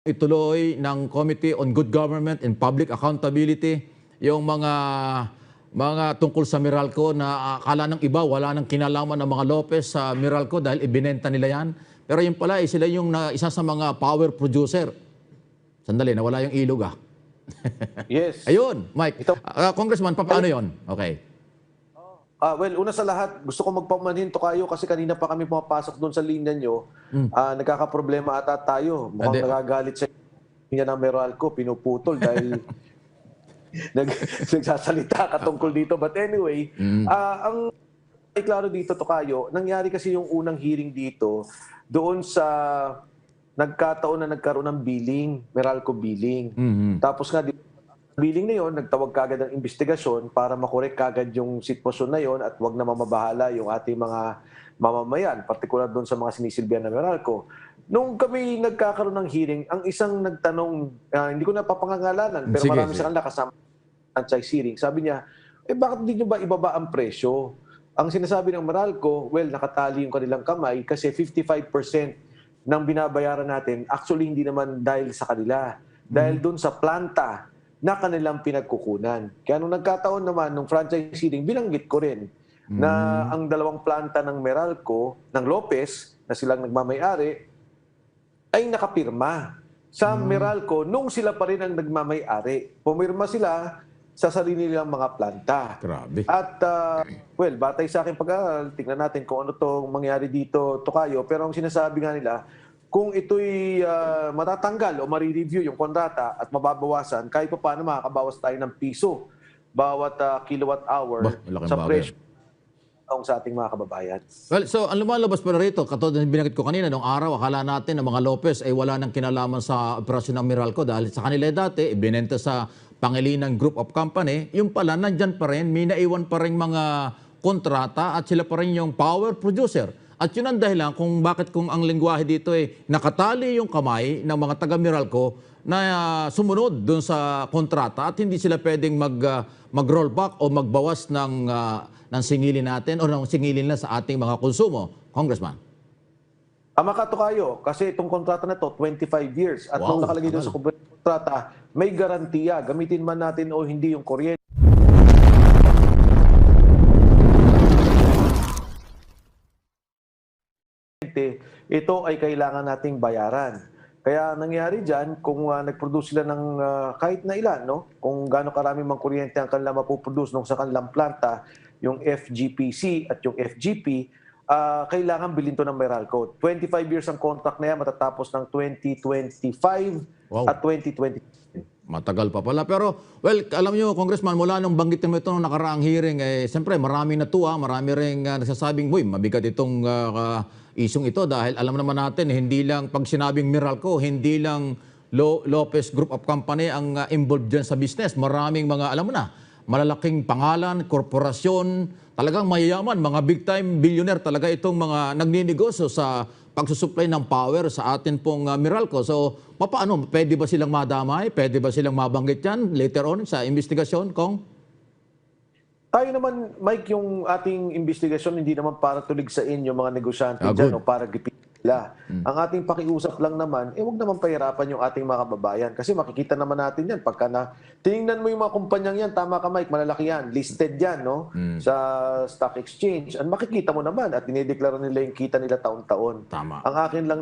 ituloy ng Committee on Good Government and Public Accountability yung mga tungkol sa Meralco na akala ng iba wala nang kinalaman ng mga Lopez sa Meralco dahil ibinenta nila yan. Pero yun pala, sila yung isa sa mga power producer. Sandali, nawala yung ilog ah. Yes. Ayun, Mike. Ito, Congressman, paano yun? Okay. well, una sa lahat, gusto ko magpamanhin to kayo kasi kanina pa kami pumapasok doon sa linya nyo. Nagkakaproblema ata tayo. Mukhang nagagalit sa linya ng Meralco, pinuputol dahil nagsasalita ka tungkol dito. But anyway, ang klaro dito to kayo, nangyari kasi yung unang hearing dito doon sa nagkataon na nagkaroon ng billing, Meralco billing. Tapos nga, billing na yon, nagtawag kagad ng investigasyon para makorek kagad yung sitwasyon na yon at wag na mamabahala yung ating mga mamamayan, partikular doon sa mga sinisilbihan ng Meralco. Nung kami nagkakaroon ng hearing, ang isang nagtanong, hindi ko na papangangalanan, pero marami sa kanila kasama franchise hearing, sabi niya, bakit hindi nyo ba ibaba ang presyo? Ang sinasabi ng Meralco, well, nakatali yung kanilang kamay kasi 55% ng binabayaran natin, actually hindi naman dahil sa kanila, dahil doon sa planta na kanilang pinagkukunan. Kaya nung nagkataon naman, nung franchise hearing, binanggit ko rin na ang dalawang planta ng Meralco, ng Lopez, na silang nagmamay-ari, ay nakapirma sa Meralco nung sila pa rin ang nagmamay-ari. Pumirma sila sa sarili nilang mga planta. Grabe. At, well, batay sa aking pag-aaral, tingnan natin kung ano itong mangyari dito, Tokayo. Pero ang sinasabi nga nila, kung ito'y matatanggal o marireview yung kontrata at mababawasan, kahit pa paano makakabawas tayo ng piso bawat kilowatt hour sa presyo sa ating mga kababayan. Well, so ang lumalabas pa rito, katulad ng binanggit ko kanina, nung araw, akala natin ng mga Lopez ay wala nang kinalaman sa operasyon ng Meralco dahil sa kanila dati, ibinenta sa Pangilinan Group of Company, yung pala, nandyan pa rin, may naiwan pa rin mga kontrata at sila pa rin yung power producer. At yun ang dahilan kung bakit kung ang lengguwahe dito ay nakatali yung kamay ng mga taga-Meralco na sumunod dun sa kontrata at hindi sila pwedeng mag-rollback o magbawas ng singilin natin o ng singilin na sa ating mga konsumo. Congressman. Makato kayo, kasi itong kontrata na to 25 years at nung nakalagay doon sa kontrata, may garantiya, gamitin man natin o hindi yung kuryente. Ito ay kailangan nating bayaran. Kaya nangyari dyan, kung nag-produce sila ng kahit na ilan, no? Kung gaano karami mang kuryente ang kanila mapuproduce nung sa kanilang planta, yung FGPC at yung FGP, kailangan bilhin to ng Meralco. 25 years ang contract na yan, matatapos ng 2025 at 2020. Matagal pa pala. Pero, well, alam nyo, Congressman, mula nung banggitin mo ito nung nakaraang hearing, siyempre, marami natuwa, marami rin nagsasabing, uy, mabigat itong isyong ito dahil alam naman natin, hindi lang, pag sinabing Meralco, hindi lang Lopez Group of Company ang involved dyan sa business. Maraming mga, alam mo na, malalaking pangalan, korporasyon, talagang mayayaman, mga big-time billionaire talaga itong mga nagninegosyo sa pagsusupply ng power sa atin pong Meralco. So, paano? Pwede ba silang madamay? Pwede ba silang mabanggit yan later on sa investigasyon, Kong? Tayo naman, Mike, yung ating investigasyon hindi naman para tuligsain yung mga negosyante dyan o para gipin nila. Ang ating pakiusap lang naman, huwag naman pahirapan yung ating mga kababayan. Kasi makikita naman natin yan. Pagka tingnan mo yung mga kumpanyang yan, tama ka Mike, malalaki yan, listed yan no? Sa stock exchange. At makikita mo naman at dinideklara nila yung kita nila taon-taon. Tama. Ang akin lang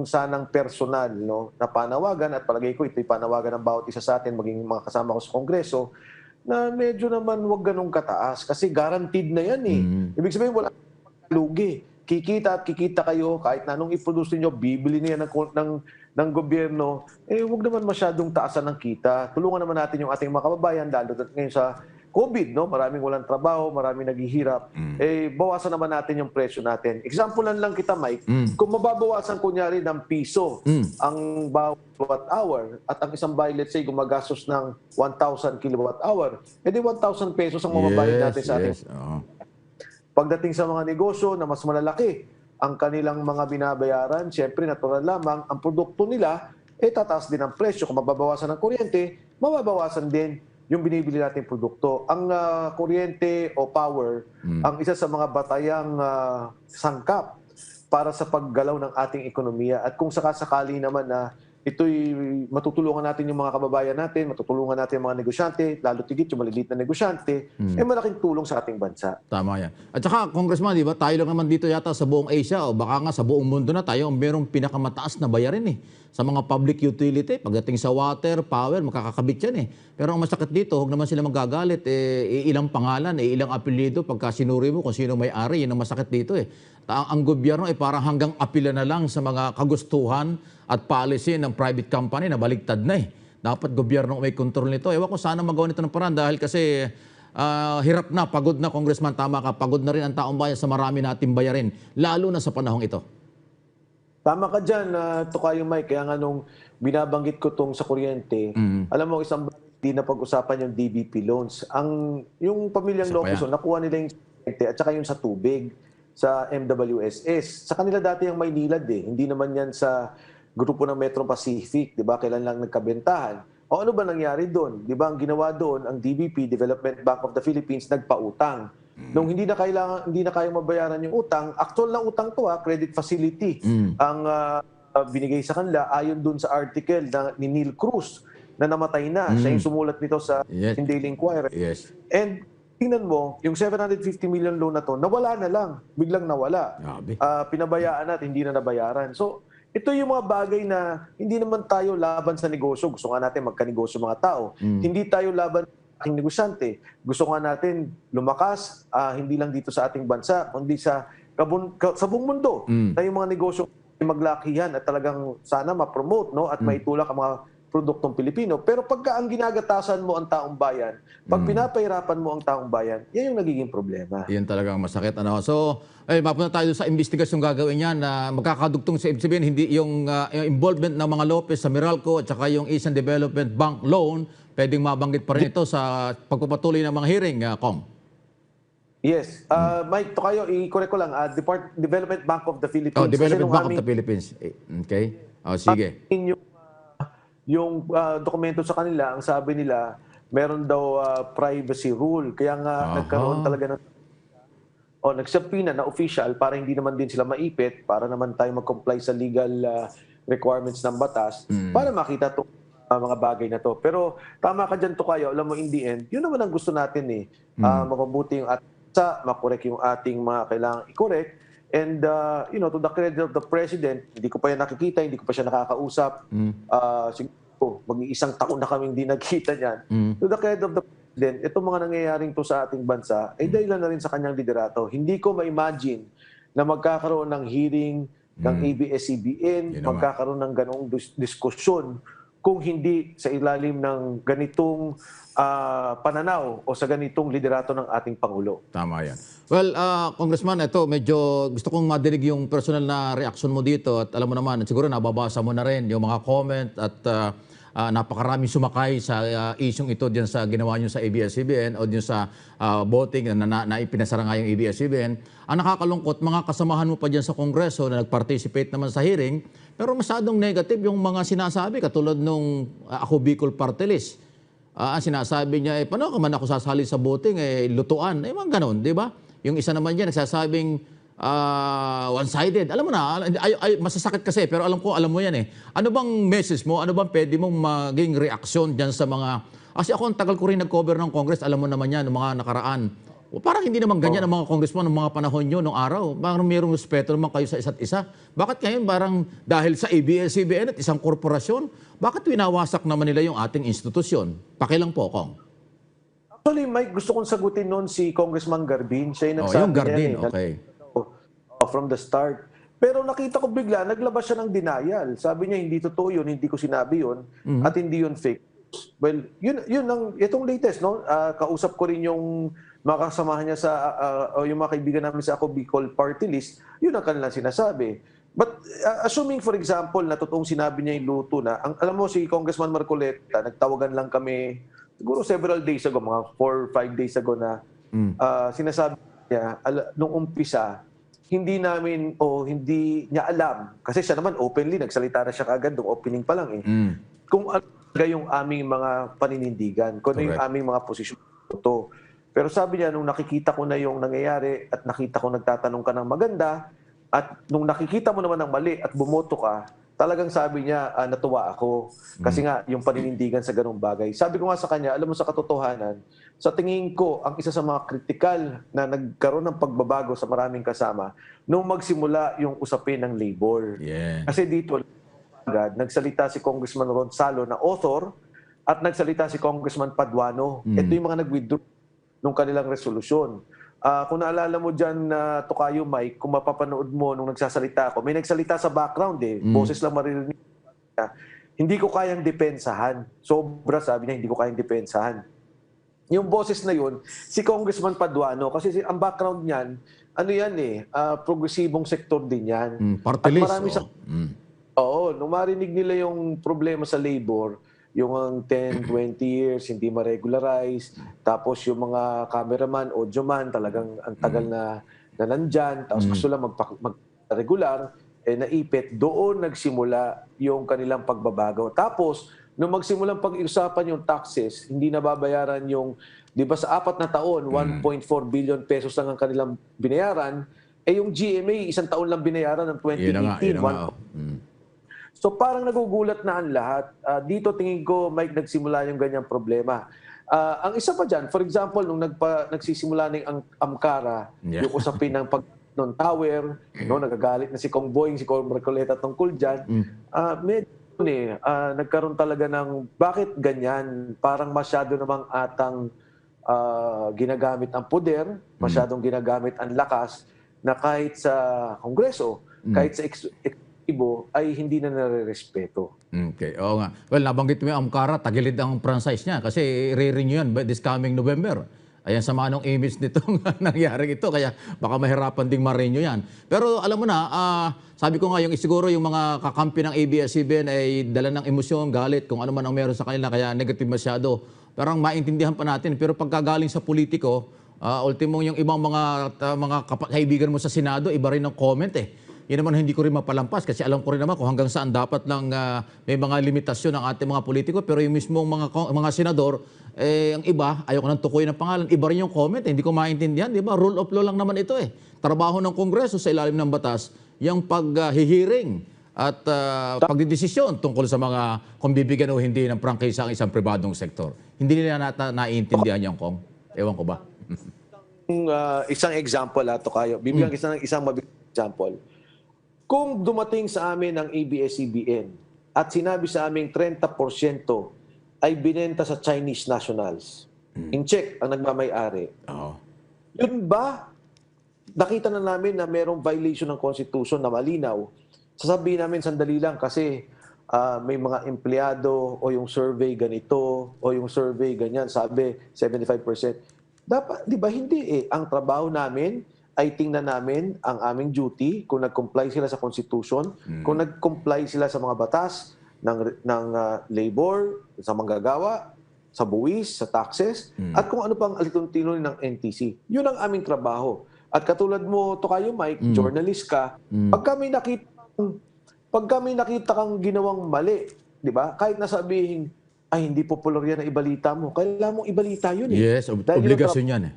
sanang personal no, na panawagan at palagay ko ito'y panawagan ng bawat isa sa atin, maging mga kasama ko sa Kongreso, na medyo naman wag ganong kataas kasi guaranteed na yan eh. Ibig sabihin wala lugi. Kikita at kikita kayo kahit na anong i-produce niyo, bibili niya ng gobyerno, wag naman masyadong taasan ng kita. Tulungan naman natin yung ating mga kababayan lalo ngayon sa COVID, no? Maraming walang trabaho, maraming naghihirap. Bawasan naman natin yung presyo natin. Example lang kita, Mike. Kung mababawasan kunyari ng piso ang bawat hour at ang isang bahay, let's say, gumagastos ng 1,000 kilowatt hour, edi 1,000 pesos ang mababayad natin sa ating. Pagdating sa mga negosyo na mas malalaki ang kanilang mga binabayaran, siyempre natural lamang ang produkto nila, tataas din ang presyo. Kung mababawasan ng kuryente, mababawasan din yung binibili nating produkto. Ang kuryente o power, ang isa sa mga batayang sangkap para sa paggalaw ng ating ekonomiya. At kung sakasakali naman na ito'y matutulungan natin yung mga kababayan natin, matutulungan natin yung mga negosyante, lalo tigit yung maliliit na negosyante, malaking tulong sa ating bansa. Tama yan. At saka, Congressman, di ba, tayo lang naman dito yata sa buong Asia o baka nga sa buong mundo na tayo ang merong pinakamataas na bayarin sa mga public utility. Pagdating sa water, power, makakakabit yan Pero ang masakit dito, huwag naman sila magagalit. Ilang pangalan, ilang apelyido, pagka sinuri mo kung sino may-ari, yun ang masakit dito Ang gobyerno ay parang hanggang apila na lang sa mga kagustuhan at policy ng private company na baligtad na Dapat gobyerno may kontrol nito. Ewan ko sana magawa nito ng paraan dahil kasi hirap na, pagod na, Congressman, tama ka, pagod na rin ang taong bayan sa marami nating bayarin, lalo na sa panahong ito. Tama ka dyan, Tokayo Mike. Kaya nga nung binabanggit ko tong sa kuryente, alam mo, isang hindi na pag-usapan yung DBP loans. Yung pamilyang Locuzon, nakuha nila yung kuryente at saka yung sa tubig, sa MWSS. Sa kanila dati yung Maynilad Hindi naman yan sa grupo ng Metro Pacific, di ba? Kailan lang nagkabentahan. O ano ba nangyari doon? Di ba ang ginawa doon, ang DBP, Development Bank of the Philippines, nagpautang. Nung hindi na kayang mabayaran yung utang, actual na utang to credit facility. Ang binigay sa kanila ayon doon sa article ni Neil Cruz na namatay na. Siya yung sumulat nito sa Daily Inquirer. Yes. And tingnan mo, yung 750 million loan na to, nawala na lang. Biglang nawala. Pinabayaan at hindi na nabayaran. So, ito yung mga bagay na hindi naman tayo laban sa negosyo. Gusto nga natin magkanegosyo mga tao. Hindi tayo laban sa ating negosyante. Gusto nga natin lumakas, hindi lang dito sa ating bansa, kundi sa buong mundo. Na yung mga negosyo maglakihan at talagang sana ma-promote at maitulak ang mga produktong Pilipino. Pero pagka ang ginagatasan mo ang taong bayan, pag pinapahirapan mo ang taong bayan, yan yung nagiging problema. Yan talagang masakit. So, mapunta tayo sa investigasyon gagawin yan na magkakadugtong sa ibig sabihin, hindi yung involvement ng mga Lopez sa Meralco at saka yung Asian Development Bank loan, pwedeng mabanggit pa rin ito sa pagpapatuloy ng mga hearing, Kong. Yes. Mike, Tokayo, i-correct ko lang. Development Bank of the Philippines. Development Bank of the Philippines. Okay. Sige. Yung dokumento sa kanila, ang sabi nila, meron daw privacy rule. Kaya nga nagkaroon talaga ng nagsapina na official para hindi naman din sila maipit, para naman tayo mag-comply sa legal requirements ng batas, para makita itong mga bagay na to. Pero tama ka dyan, Tokayo. Alam mo, in the end, yun naman ang gusto natin mapabuti yung ating makorek yung ating mga kailangang i-correct. And, to the credit of the President, hindi ko pa yan nakikita, hindi ko pa siya nakakausap. Siguro, mag-iisang taon na kaming hindi nagkita niyan. To the credit of the President, itong mga nangyayaring to sa ating bansa, ay dahilan na rin sa kanyang liderato. Hindi ko ma-imagine na magkakaroon ng hearing ng ABS-CBN, magkakaroon ng ganong diskusyon kung hindi sa ilalim ng ganitong pananaw o sa ganitong liderato ng ating Pangulo. Tama yan. Well, Congressman, ito medyo gusto kong madinig yung personal na reaksyon mo dito at alam mo naman, siguro nababasa mo na rin yung mga comment at napakaraming sumakay sa isyong ito diyan sa ginawa nyo sa ABS-CBN o diyan sa voting na ipinasara nga yung ABS-CBN. Ang nakakalungkot, mga kasamahan mo pa diyan sa Kongreso na nag-participate naman sa hearing, pero masyadong negative yung mga sinasabi katulad nung ako Bicol Party List. Ang sinasabi niya, paano ka man ako sasali sa voting, lutuan. Mga ganon, di ba? Yung isa naman dyan, nagsasabing one-sided. Alam mo na, masasakit kasi, pero alam mo yan Ano bang message mo? Ano bang pwede mong maging reaksyon dyan sa mga... Kasi ako, ang tagal ko rin nag-cover ng Congress, alam mo naman yan, ng mga nakaraan. Parang hindi naman ganyan ang mga congressman ng mga panahon nyo, nung araw. Parang mayroong respeto naman kayo sa isa't isa. Bakit ngayon parang dahil sa ABS-CBN at isang korporasyon, bakit winawasak naman nila yung ating institusyon? Pakilang po, Kong. Actually, Mike, gusto kong sagutin noon si Congressman Garbin. Siya yung nagsabi yung Garbin, okay. From the start. Pero nakita ko bigla, naglabas siya ng denial. Sabi niya, hindi totoo yun, hindi ko sinabi yun, at hindi yun fake. Well, itong latest, no? Kausap ko rin yung mga kasamahan niya o yung mga kaibigan namin sa Ako Bicol Party List, yun ang kanilang sinasabi. But assuming, for example, na totoong sinabi niya yung luto na, alam mo si Congressman Marcoleta, nagtawagan lang kami, siguro several days ago, mga 4 or 5 days ago na sinasabi niya, nung umpisa, hindi niya alam, kasi siya naman openly, nagsalita na siya kagad nung opening pa lang kung ano yung aming mga paninindigan, kung ano yung aming mga posisyon to. Pero sabi niya, nung nakikita ko na yung nangyayari at nakita ko nagtatanong ka ng maganda at nung nakikita mo naman ng mali at bumoto ka, talagang sabi niya, natuwa ako. Kasi nga, yung paninindigan sa ganung bagay. Sabi ko nga sa kanya, alam mo sa katotohanan, sa tingin ko, ang isa sa mga kritikal na nagkaroon ng pagbabago sa maraming kasama, nung magsimula yung usapin ng labor. Yeah. Kasi dito, agad, nagsalita si Congressman Ronzalo na author at nagsalita si Congressman Paduano. Ito yung mga nag-withdraw nung kanilang resolusyon. Kung naalala mo dyan, Tokayo Mike, kung mapapanood mo nung nagsasalita ako, may nagsalita sa background boses lang maririnig. Hindi ko kayang depensahan. Sobra, sabi niya, hindi ko kayang depensahan. Yung boses na yun, si Congressman Paduano, kasi ang background niyan, ano yan progresibong sektor din yan. Party list. Oo, nung marinig nila yung problema sa labor, yung 10, 20 years, hindi ma-regularize, tapos yung mga cameraman, audioman, talagang ang tagal na nandyan, tapos gusto lang mag-regular, naipit, doon nagsimula yung kanilang pagbabago. Tapos, nung magsimulang pag-iusapan yung taxes, hindi nababayaran yung, di ba sa 4 na taon, 1.4 billion pesos lang ang kanilang binayaran, yung GMA, isang taon lang binayaran ng 2018. So parang nagugulat na ang lahat. Dito tingin ko, Mike, nagsimula yung ganyang problema. Ang isa pa dyan, for example, nung nagsisimula ng Amcara, yung usapin ng tower, nagagalit na si Kong Boying, si Kong Marcoleta tungkol dyan, nagkaroon talaga ng bakit ganyan? Parang masyado namang atang ginagamit ang poder, masyadong ginagamit ang lakas na kahit sa Kongreso, kahit sa ibo ay hindi na nare-respeto. Okay, oo nga. Well, nabanggit mo yung Amcara, tagilid ang franchise niya kasi i-renew yan this coming November. Ayan, sama nung image nitong nangyari ito, kaya baka mahirapan ding ma-renew yan. Pero alam mo na, sabi ko nga, siguro yung mga kakampi ng ABS-CBN ay dala ng emosyon, galit, kung ano man ang meron sa kanila, kaya negative masyado. Parang maintindihan pa natin, pero pagkagaling sa politiko, ultimo yung ibang mga kaibigan mo sa Senado, iba rin ang comment Yan naman hindi ko rin mapalampas kasi alam ko rin naman kung hanggang saan dapat lang may mga limitasyon ng ating mga politiko, pero yung mismong mga senador, ang iba, ayoko nang tukuyin ng pangalan, iba rin yung comment, hindi ko maintindihan, di ba? Rule of law lang naman ito Trabaho ng Kongreso sa ilalim ng batas, yung paghihiring at pagdidesisyon tungkol sa mga kung bibigyan o hindi ng prangkisa ang isang pribadong sektor. Hindi nila naiintindihan yung Kong. Ewan ko ba? Isang example Tokayo. Bibigyan kita ng isang mabigat example. Kung dumating sa amin ang ABS-CBN at sinabi sa aming 30% ay binenta sa Chinese nationals, in check ang nagmamay-ari. Yun ba, nakita na namin na merong violation ng Constitution na malinaw, sasabihin namin sandali lang kasi may mga empleyado o yung survey ganito o yung survey ganyan, sabi 75%. Dapat, di ba, hindi Ang trabaho namin ay tingnan namin ang aming duty kung nag-comply sila sa Constitution, kung nag-comply sila sa mga batas ng labor, sa manggagawa, sa buwis, sa taxes, at kung ano pang alituntunin ng NTC. Yun ang aming trabaho. At katulad mo, Tokayo Mike, journalist ka, pag kami nakita kang ginawang mali, di ba? Kahit nasabihin, ay hindi popular yan na ibalita mo, kailangan mong ibalita yun Yes, obligasyon yan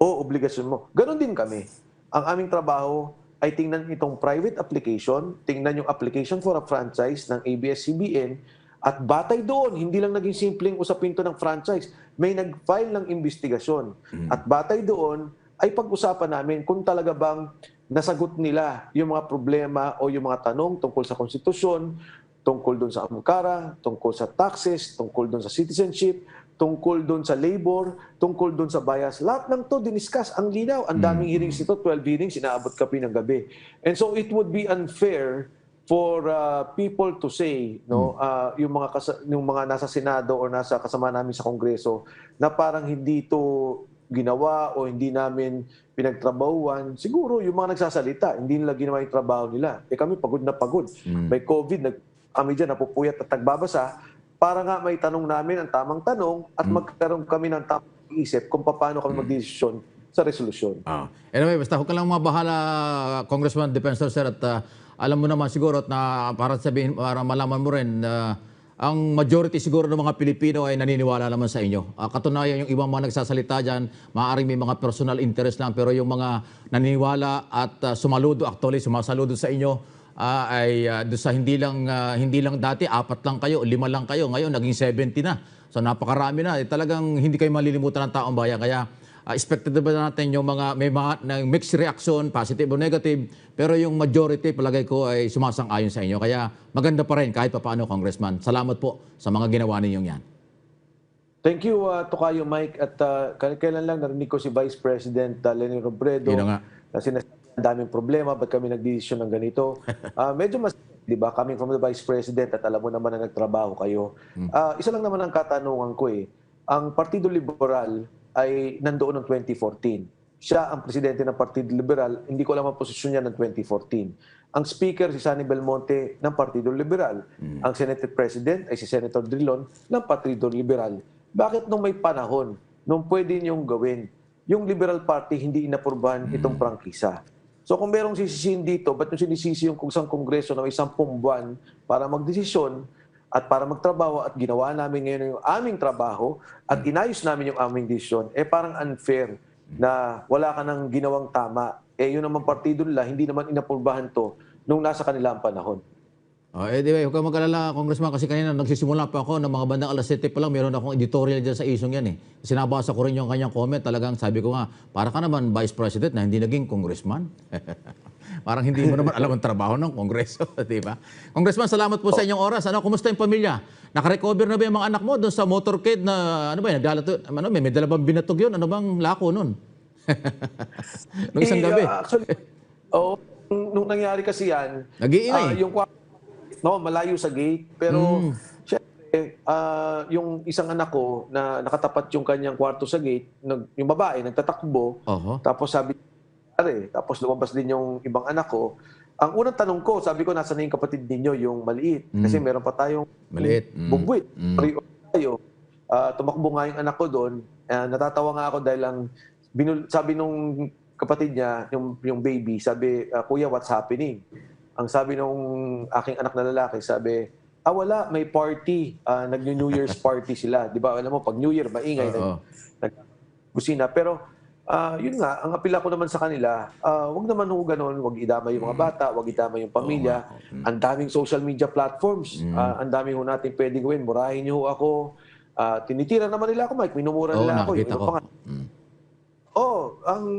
obligasyon mo. Ganon din kami. Ang aming trabaho ay tingnan itong private application, tingnan yung application for a franchise ng ABS-CBN, at batay doon, hindi lang naging simpleng usapin to ng franchise, may nag-file ng investigasyon. At batay doon, ay pag-usapan namin kung talaga bang nasagot nila yung mga problema o yung mga tanong tungkol sa konstitusyon, tungkol doon sa Amcara, tungkol sa taxes, tungkol doon sa citizenship, tungkol doon sa labor, tungkol doon sa bias. Lahat ng to diniscuss. Ang linaw. Ang daming hearings ito, 12 hearings, inaabot kami ng gabi. And so it would be unfair for people to say, yung mga nasa Senado o nasa kasama namin sa Kongreso, na parang hindi to ginawa o hindi namin pinagtrabahuan. Siguro yung mga nagsasalita, hindi nila ginawa yung trabaho nila. Kami pagod na pagod. May COVID, kami dyan napupuyat at nagbabasa, para nga may tanong namin ang tamang tanong at magkaroon kami ng tamang isip kung paano kami magdesisyon sa resolusyon. Anyway, basta huwag ka lang mabahala, Congressman Defensor, sir, at alam mo naman siguro at para sabihin, para malaman mo rin, ang majority siguro ng mga Pilipino ay naniniwala naman sa inyo. Katunayan, yung ibang mga nagsasalita dyan, maaaring may mga personal interest lang, pero yung mga naniniwala at sumasaludo sa inyo, doon sa hindi lang dati 4 lang kayo, 5 lang kayo, ngayon naging 70 na. So napakarami na. Talagang hindi kayo malilimutan ng taong bayan. Kaya expected ba natin yung may mga mixed reaction, positive o negative, pero yung majority palagay ko ay sumasang-ayon sa inyo. Kaya maganda pa rin kahit paano, Congressman. Salamat po sa mga ginawa ninyong yan. Thank you, Tokayo Mike. At kailan lang narinig ko si Vice President Leni Robredo Yun na nga. na sinasabi ang daming problema, ba't kami nagdesisyon ng ganito? Medyo mas, di ba, coming from the Vice President at alam mo naman na nagtrabaho kayo. Isa lang naman ang katanungan ko eh. Ang Partido Liberal ay nandoon ng 2014. Siya ang presidente ng Partido Liberal, hindi ko alam ang posisyon niya ng 2014. Ang speaker si Sonny Belmonte ng Partido Liberal. Ang Senate President ay si Senator Drilon ng Partido Liberal. Bakit nung may panahon, nung pwede niyong gawin, yung Liberal Party hindi inapurbahan itong prangkisa? So kung merong sisisihin dito, ba't yung sinisisi yung isang kongreso na may 10 buwan para magdesisyon at para magtrabaho at ginawa namin ngayon yung aming trabaho at inayos namin yung aming desisyon, parang unfair na wala ka nang ginawang tama. Yun naman partido nila, hindi naman inapurbahan to nung nasa kanila ang panahon. Anyway, huwag kang mag-alala, Congressman, kasi kanina nagsisimula pa ako ng mga bandang alas 7 pa lang, meron akong editorial dyan sa isong yan eh. Kasi nabasa ko rin yung kanyang comment, talagang sabi ko nga, para ka naman Vice President na hindi naging Congressman. Parang hindi mo naman alam ang trabaho ng Kongreso, di ba? Congressman, salamat po sa inyong oras. Kumusta yung pamilya? Nakarecover na ba yung mga anak mo doon sa motorcade na, may dalawang binatog yun? Ano bang lako nun? Nung isang gabi. Actually, nung nangyari kasi yan, nag-iingay. Malayo sa gate. Pero, syempre, yung isang anak ko na nakatapat yung kanyang kwarto sa gate, yung babae, nagtatakbo. Tapos sabi, tapos lumabas din yung ibang anak ko. Ang unang tanong ko, sabi ko, nasa na yung kapatid ninyo, yung maliit? Kasi meron pa tayong maliit. Bubwit. Tayo. Tumakbo nga yung anak ko doon. Natatawa nga ako dahil sabi nung kapatid niya, yung baby, sabi, Kuya, what's happening? Ang sabi nung aking anak na lalaki, sabi, wala, may party. Nag-New Year's party sila. Di ba? Alam mo, pag New Year, maingay. Nag-busina. Pero, yun nga, ang apila ko naman sa kanila, wag naman ho ganun, wag idamay yung mga bata, wag idamay yung pamilya. Ang daming social media platforms. Ang daming ho natin pwede gawin. Murahin niyo ho ako. Tinitira naman nila ako, Mike. Minumura nila ako. Nakikita ko.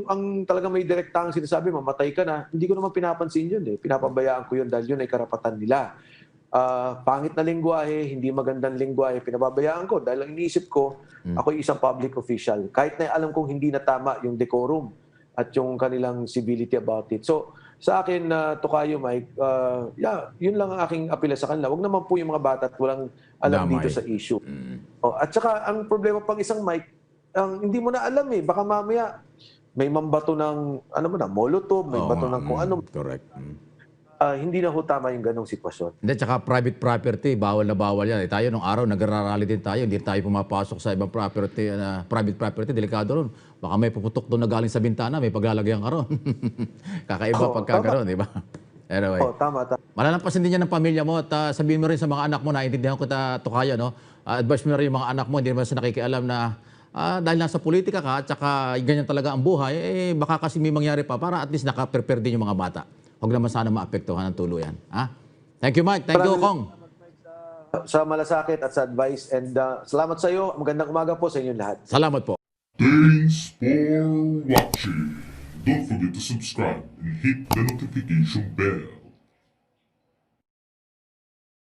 Ang talagang may direktang sinasabi, mamatay ka na, hindi ko naman pinapansin yun eh. Pinapabayaan ko yun dahil yun ay karapatan nila. Pangit na lingwahe, hindi magandang lingwahe, pinababayaan ko dahil ang iniisip ko, ako isang public official. Kahit na alam kong hindi na tama yung decorum at yung kanilang civility about it. So, sa akin, Tokayo, Mike, yun lang ang aking apela sa kanila. Huwag naman po yung mga bata at walang alam dito sa issue. At saka, ang problema pang isang Mike, hindi mo na alam eh. Baka mamaya may mambato ng molotov, may bato ng kung ano. Correct. Hindi na ho tama yung ganong sitwasyon. Hindi, tsaka private property, bawal na bawal yan. Tayo nung araw, nagrarally din tayo. Hindi tayo pumapasok sa ibang property, private property, delikado ron. Baka may puputok doon na galing sa bintana, may paglalagyan ka ron. Kakaiba pagkagaron, di ba? Anyway. Tama. Malalampasin din yan ng pamilya mo at sabihin mo rin sa mga anak mo, naintindihan ko Tokayo, no? Advise mo na rin yung mga anak mo, hindi naman sila nakikialam na dahil nasa politika ka at saka ganyan talaga ang buhay, baka kasi may mangyari pa para at least naka-prepare din yung mga bata. Huwag naman sana maapektuhan ng tuluyan. Thank you, Mike. Thank you, Kong. Sa malasakit at sa advice. And salamat sa iyo. Magandang umaga po sa inyong lahat. Salamat po. Thanks for watching. Don't forget to subscribe and hit the notification bell.